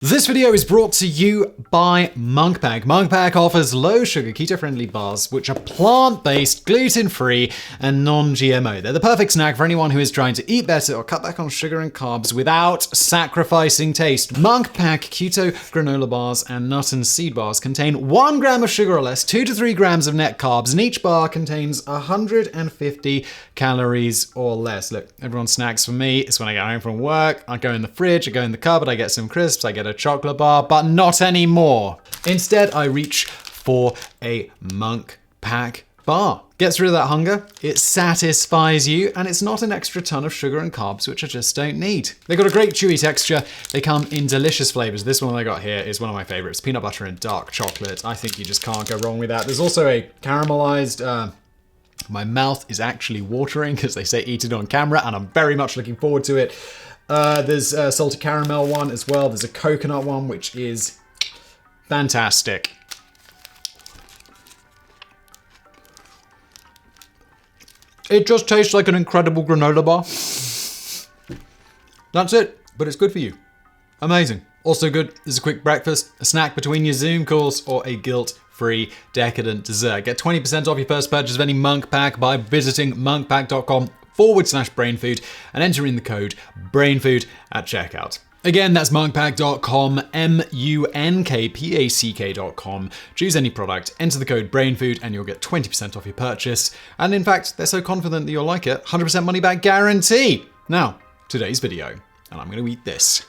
This video is brought to you by Munk Pack. Munk Pack offers low-sugar, keto-friendly bars which are plant-based, gluten-free, and non-GMO. They're the perfect snack for anyone who is trying to eat better or cut back on sugar and carbs without sacrificing taste. Munk Pack keto granola bars and nut and seed bars contain 1 gram of sugar or less, 2 to 3 grams of net carbs, and each bar contains 150 calories or less. Look, everyone's snacks for me is when I get home from work, I go in the fridge, I go in the cupboard, I get some crisps, I get a chocolate bar, but not anymore. Instead, I reach for a Munk Pack bar. Gets rid of that hunger, it satisfies you, and it's not an extra ton of sugar and carbs, which I just don't need. They've got a great chewy texture. They come in delicious flavors. This one I got here is one of my favorites, peanut butter and dark chocolate. I think you just can't go wrong with that. There's also a caramelized, my mouth is actually watering because they say eat it on camera, and I'm very much looking forward to it. There's a salted caramel one as well. There's a coconut one, which is fantastic. It just tastes like an incredible granola bar. That's it, but it's good for you. Amazing. Also good as a quick breakfast, a snack between your Zoom calls, or a guilt-free decadent dessert. Get 20% off your first purchase of any Munk Pack by visiting monkpack.com/brainfood and entering the code BRAINFOOD at checkout. Again, that's monkpack.com, munkpack.com. Choose any product, enter the code BRAINFOOD, and you'll get 20% off your purchase. And in fact, they're so confident that you'll like it, 100% money back guarantee. Now, today's video, and I'm going to eat this.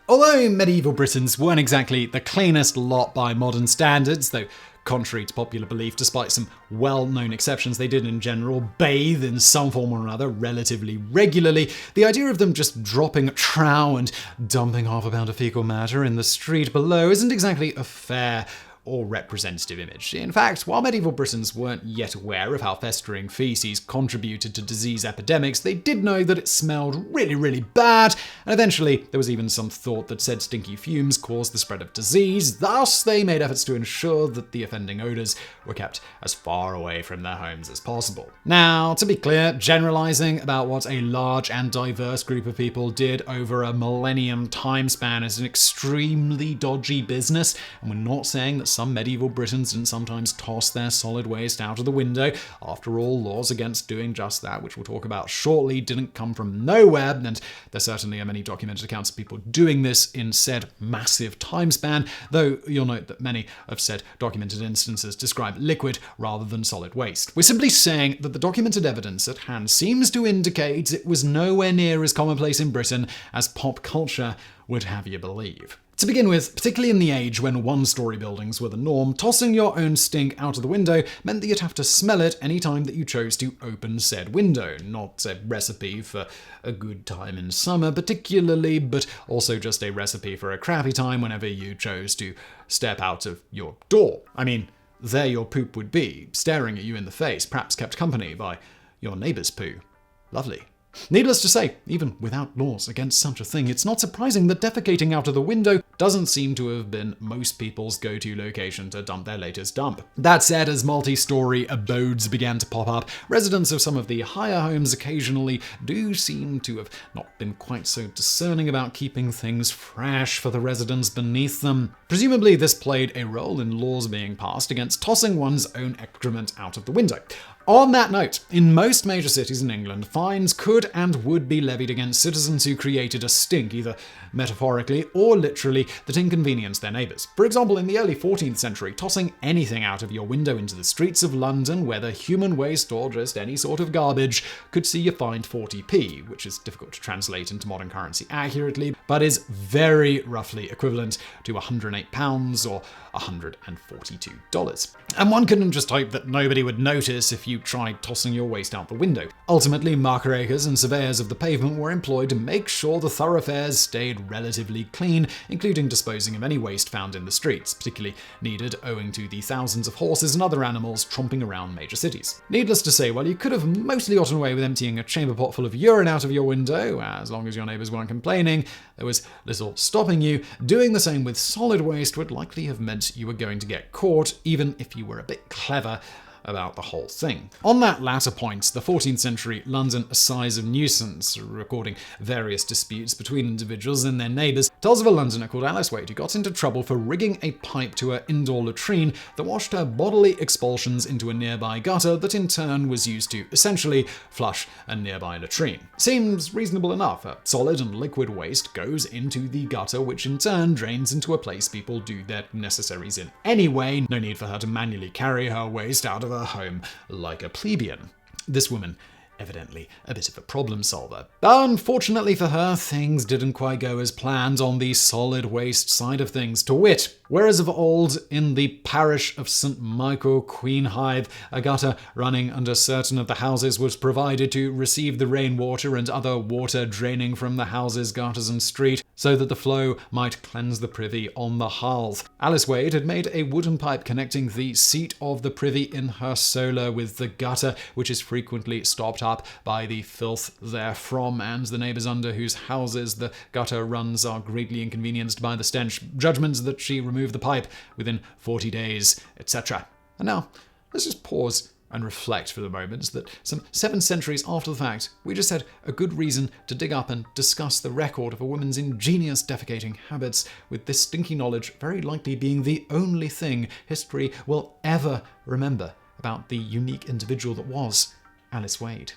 Although medieval Britons weren't exactly the cleanest lot by modern standards, though contrary to popular belief, despite some well-known exceptions, they did in general bathe in some form or another relatively regularly, the idea of them just dropping trow and dumping half a pound of fecal matter in the street below isn't exactly a fair or representative image. In fact, while medieval Britons weren't yet aware of how festering feces contributed to disease epidemics, they did know that it smelled really, really bad, and eventually there was even some thought that said stinky fumes caused the spread of disease. Thus, they made efforts to ensure that the offending odors were kept as far away from their homes as possible. Now, to be clear, generalizing about what a large and diverse group of people did over a millennium time span is an extremely dodgy business, and we're not saying that some medieval Britons didn't sometimes toss their solid waste out of the window. After all, laws against doing just that, which we'll talk about shortly, didn't come from nowhere, and there certainly are many documented accounts of people doing this in said massive time span, though you'll note that many of said documented instances describe liquid rather than solid waste. We're simply saying that the documented evidence at hand seems to indicate it was nowhere near as commonplace in Britain as pop culture would have you believe. To begin with, particularly in the age when one-story buildings were the norm, tossing your own stink out of the window meant that you'd have to smell it any time that you chose to open said window. Not a recipe for a good time in summer particularly, but also just a recipe for a crappy time whenever you chose to step out of your door. I mean, there your poop would be, staring at you in the face, perhaps kept company by your neighbour's poo. Lovely. Needless to say, even without laws against such a thing, it's not surprising that defecating out of the window doesn't seem to have been most people's go-to location to dump their latest dump. That said, as multi-story abodes began to pop up, residents of some of the higher homes occasionally do seem to have not been quite so discerning about keeping things fresh for the residents beneath them. Presumably, this played a role in laws being passed against tossing one's own excrement out of the window. On that note, in most major cities in England, fines could and would be levied against citizens who created a stink, either metaphorically or literally, that inconvenienced their neighbours. For example, in the early 14th century, tossing anything out of your window into the streets of London, whether human waste or just any sort of garbage, could see you fined 40p, which is difficult to translate into modern currency accurately, but is very roughly equivalent to £108 or $142. And one couldn't just hope that nobody would notice if you tried tossing your waste out the window. Ultimately, muckrakers and surveyors of the pavement were employed to make sure the thoroughfares stayed relatively clean, including disposing of any waste found in the streets, particularly needed owing to the thousands of horses and other animals tromping around major cities. Needless to say, while you could have mostly gotten away with emptying a chamber pot full of urine out of your window, as long as your neighbours weren't complaining, there was little stopping you. Doing the same with solid waste would likely have meant you were going to get caught, even if you were a bit clever about the whole thing. On that latter point, the 14th century London Assize of Nuisance, recording various disputes between individuals and their neighbours, tells of a Londoner called Alice Wade who got into trouble for rigging a pipe to her indoor latrine that washed her bodily expulsions into a nearby gutter that in turn was used to essentially flush a nearby latrine. Seems reasonable enough. A solid and liquid waste goes into the gutter, which in turn drains into a place people do their necessaries in anyway. No need for her to manually carry her waste out of her home like a plebeian. This woman, evidently a bit of a problem solver. Unfortunately for her, things didn't quite go as planned on the solid waste side of things. To wit, whereas of old in the parish of St. Michael, Queenhithe, a gutter running under certain of the houses was provided to receive the rainwater and other water draining from the houses, gutters and street, so that the flow might cleanse the privy on the hearth. Alice Wade had made a wooden pipe connecting the seat of the privy in her solar with the gutter, which is frequently stopped up by the filth therefrom, and the neighbours under whose houses the gutter runs are greatly inconvenienced by the stench. Judgments that she remove the pipe within 40 days, etc. And now, let's just pause and reflect for the moment that some 7 centuries after the fact, we just had a good reason to dig up and discuss the record of a woman's ingenious defecating habits, with this stinky knowledge very likely being the only thing history will ever remember about the unique individual that was Alice Wade.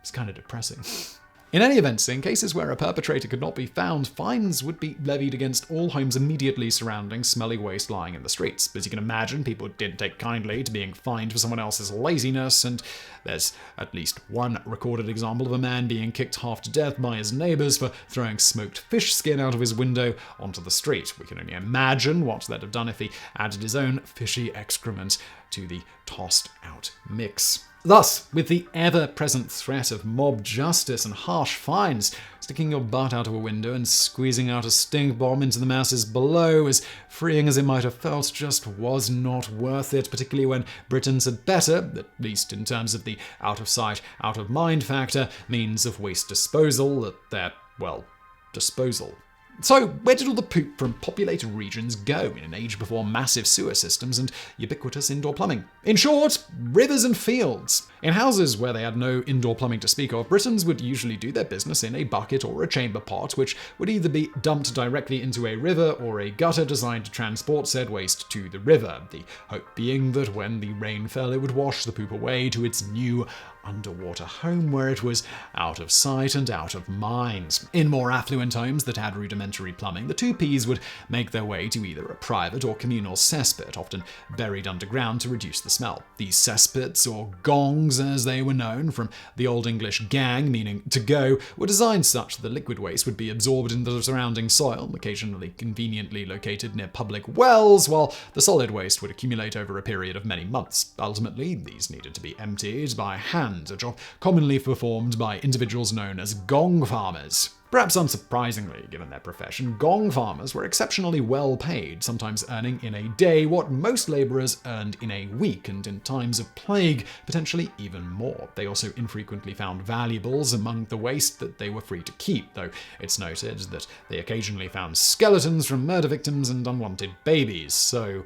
It's kind of depressing. In any event, in cases where a perpetrator could not be found, fines would be levied against all homes immediately surrounding smelly waste lying in the streets. As you can imagine, people didn't take kindly to being fined for someone else's laziness, and there's at least one recorded example of a man being kicked half to death by his neighbours for throwing smoked fish skin out of his window onto the street. We can only imagine what that'd have done if he added his own fishy excrement to the tossed out mix. Thus, with the ever-present threat of mob justice and harsh fines, sticking your butt out of a window and squeezing out a stink bomb into the masses below, as freeing as it might have felt, just was not worth it, particularly when Britons had better, at least in terms of the out-of-sight, out-of-mind factor, means of waste disposal at their, disposal. So, where did all the poop from populated regions go in an age before massive sewer systems and ubiquitous indoor plumbing? In short, rivers and fields. In houses where they had no indoor plumbing to speak of, Britons would usually do their business in a bucket or a chamber pot, which would either be dumped directly into a river or a gutter designed to transport said waste to the river, the hope being that when the rain fell it would wash the poop away to its new underwater home where it was out of sight and out of mind. In more affluent homes that had rudimentary plumbing, the two Ps would make their way to either a private or communal cesspit, often buried underground to reduce the smell. These cesspits, or gongs as they were known, from the Old English gang, meaning to go, were designed such that the liquid waste would be absorbed into the surrounding soil, occasionally conveniently located near public wells, while the solid waste would accumulate over a period of many months. Ultimately, these needed to be emptied by hand, a job commonly performed by individuals known as gong farmers. Perhaps unsurprisingly, given their profession, gong farmers were exceptionally well paid, sometimes earning in a day what most labourers earned in a week, and in times of plague, potentially even more. They also infrequently found valuables among the waste that they were free to keep, though it's noted that they occasionally found skeletons from murder victims and unwanted babies, so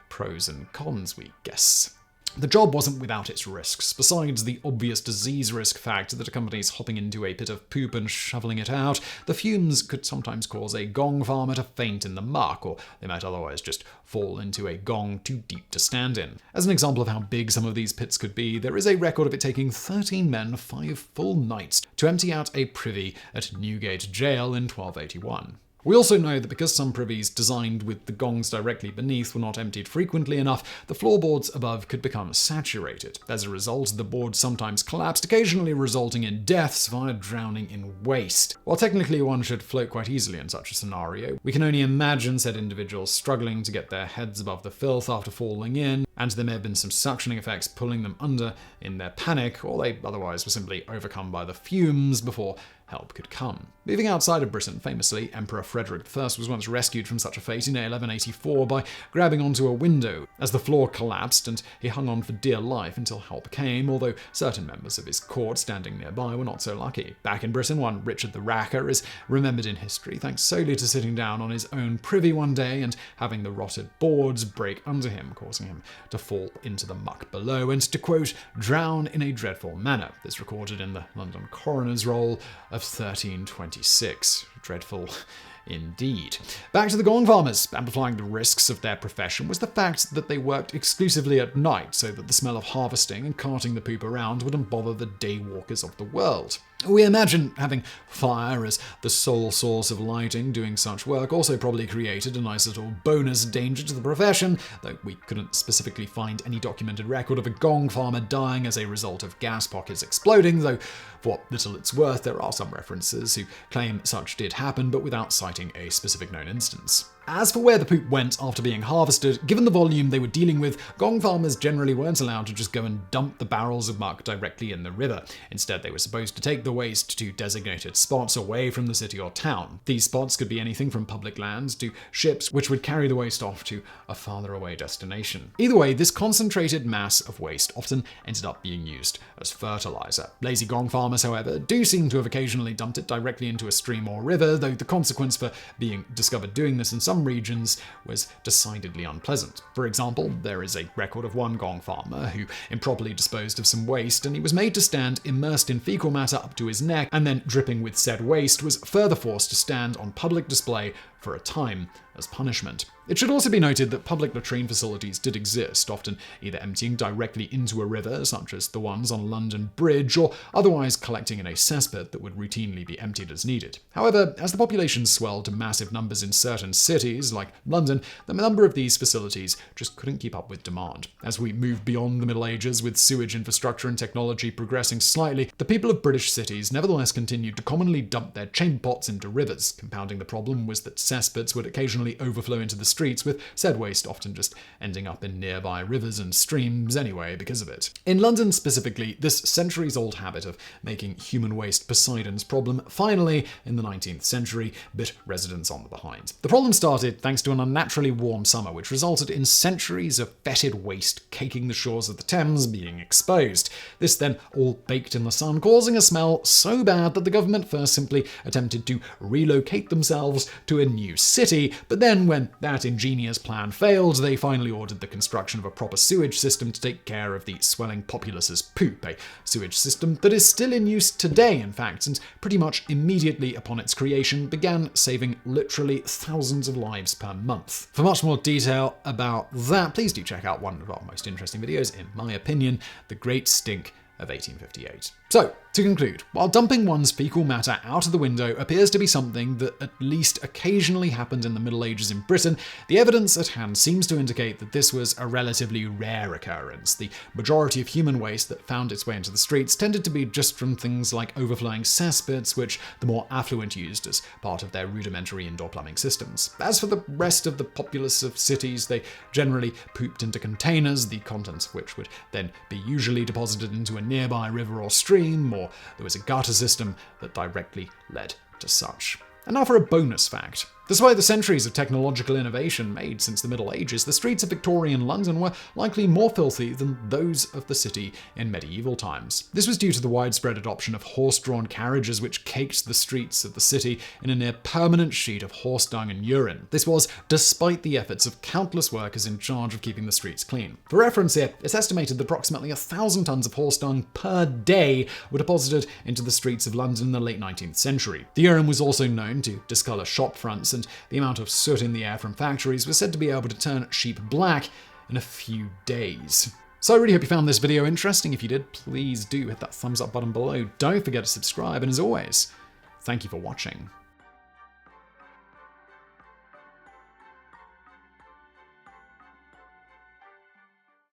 pros and cons, we guess. The job wasn't without its risks. Besides the obvious disease risk factor that accompanies hopping into a pit of poop and shoveling it out, the fumes could sometimes cause a gong farmer to faint in the muck, or they might otherwise just fall into a gong too deep to stand in. As an example of how big some of these pits could be, there is a record of it taking 13 men 5 full nights to empty out a privy at Newgate Jail in 1281. We also know that because some privies designed with the gongs directly beneath were not emptied frequently enough, the floorboards above could become saturated. As a result, the boards sometimes collapsed, occasionally resulting in deaths via drowning in waste. While technically one should float quite easily in such a scenario, we can only imagine said individuals struggling to get their heads above the filth after falling in, and there may have been some suctioning effects pulling them under in their panic, or they otherwise were simply overcome by the fumes before help could come. Moving outside of Britain, famously, Emperor Frederick I was once rescued from such a fate in 1184 by grabbing onto a window as the floor collapsed, and he hung on for dear life until help came, although certain members of his court standing nearby were not so lucky. Back in Britain, one Richard the Racker is remembered in history thanks solely to sitting down on his own privy one day and having the rotted boards break under him, causing him to fall into the muck below and to, quote, drown in a dreadful manner. This recorded in the London Coroner's Roll of 1326. Dreadful indeed. Back to the gong farmers. Amplifying the risks of their profession was the fact that they worked exclusively at night, so that the smell of harvesting and carting the poop around wouldn't bother the day walkers of the world. We imagine having fire as the sole source of lighting doing such work also probably created a nice little bonus danger to the profession, though we couldn't specifically find any documented record of a gong farmer dying as a result of gas pockets exploding, though for what little it's worth, there are some references who claim such did happen, but without citing a specific known instance. As for where the poop went after being harvested, given the volume they were dealing with, gong farmers generally weren't allowed to just go and dump the barrels of muck directly in the river. Instead, they were supposed to take the waste to designated spots away from the city or town. These spots could be anything from public lands to ships which would carry the waste off to a farther away destination. Either way, this concentrated mass of waste often ended up being used as fertilizer. Lazy gong farmers, however, do seem to have occasionally dumped it directly into a stream or river, though the consequence for being discovered doing this in some regions was decidedly unpleasant. For example, there is a record of one gong farmer who improperly disposed of some waste, and he was made to stand immersed in fecal matter up to his neck, and then dripping with said waste was further forced to stand on public display for a time as punishment. It should also be noted that public latrine facilities did exist, often either emptying directly into a river, such as the ones on London Bridge, or otherwise collecting in a cesspit that would routinely be emptied as needed. However, as the population swelled to massive numbers in certain cities, like London, the number of these facilities just couldn't keep up with demand. As we move beyond the Middle Ages, with sewage infrastructure and technology progressing slightly, the people of British cities nevertheless continued to commonly dump their chamber pots into rivers. Compounding the problem was that cesspits would occasionally overflow into the streets, with said waste often just ending up in nearby rivers and streams anyway because of it. In London specifically, this centuries-old habit of making human waste Poseidon's problem finally, in the 19th century, bit residents on the behind. The problem started thanks to an unnaturally warm summer, which resulted in centuries of fetid waste caking the shores of the Thames being exposed. This then all baked in the sun, causing a smell so bad that the government first simply attempted to relocate themselves to a new city, but then when that ingenious plan failed, they finally ordered the construction of a proper sewage system to take care of the swelling populace's poop, a sewage system that is still in use today, in fact, and pretty much immediately upon its creation began saving literally thousands of lives per month. For much more detail about that, please do check out one of our most interesting videos, in my opinion, The Great Stink of 1858. So, to conclude, while dumping one's fecal matter out of the window appears to be something that at least occasionally happened in the Middle Ages in Britain, the evidence at hand seems to indicate that this was a relatively rare occurrence. The majority of human waste that found its way into the streets tended to be just from things like overflowing cesspits, which the more affluent used as part of their rudimentary indoor plumbing systems. As for the rest of the populace of cities, they generally pooped into containers, the contents of which would then be usually deposited into a nearby river or stream, or there was a gutter system that directly led to such. And now for a bonus fact. Despite the centuries of technological innovation made since the Middle Ages, the streets of Victorian London were likely more filthy than those of the city in medieval times. This was due to the widespread adoption of horse-drawn carriages which caked the streets of the city in a near-permanent sheet of horse dung and urine. This was despite the efforts of countless workers in charge of keeping the streets clean. For reference here, it's estimated that approximately 1,000 tons of horse dung per day were deposited into the streets of London in the late 19th century. The urine was also known to discolour shop fronts, and the amount of soot in the air from factories was said to be able to turn sheep black in a few days. So I really hope you found this video interesting. If you did, please do hit that thumbs up button below. Don't forget to subscribe, and as always, thank you for watching.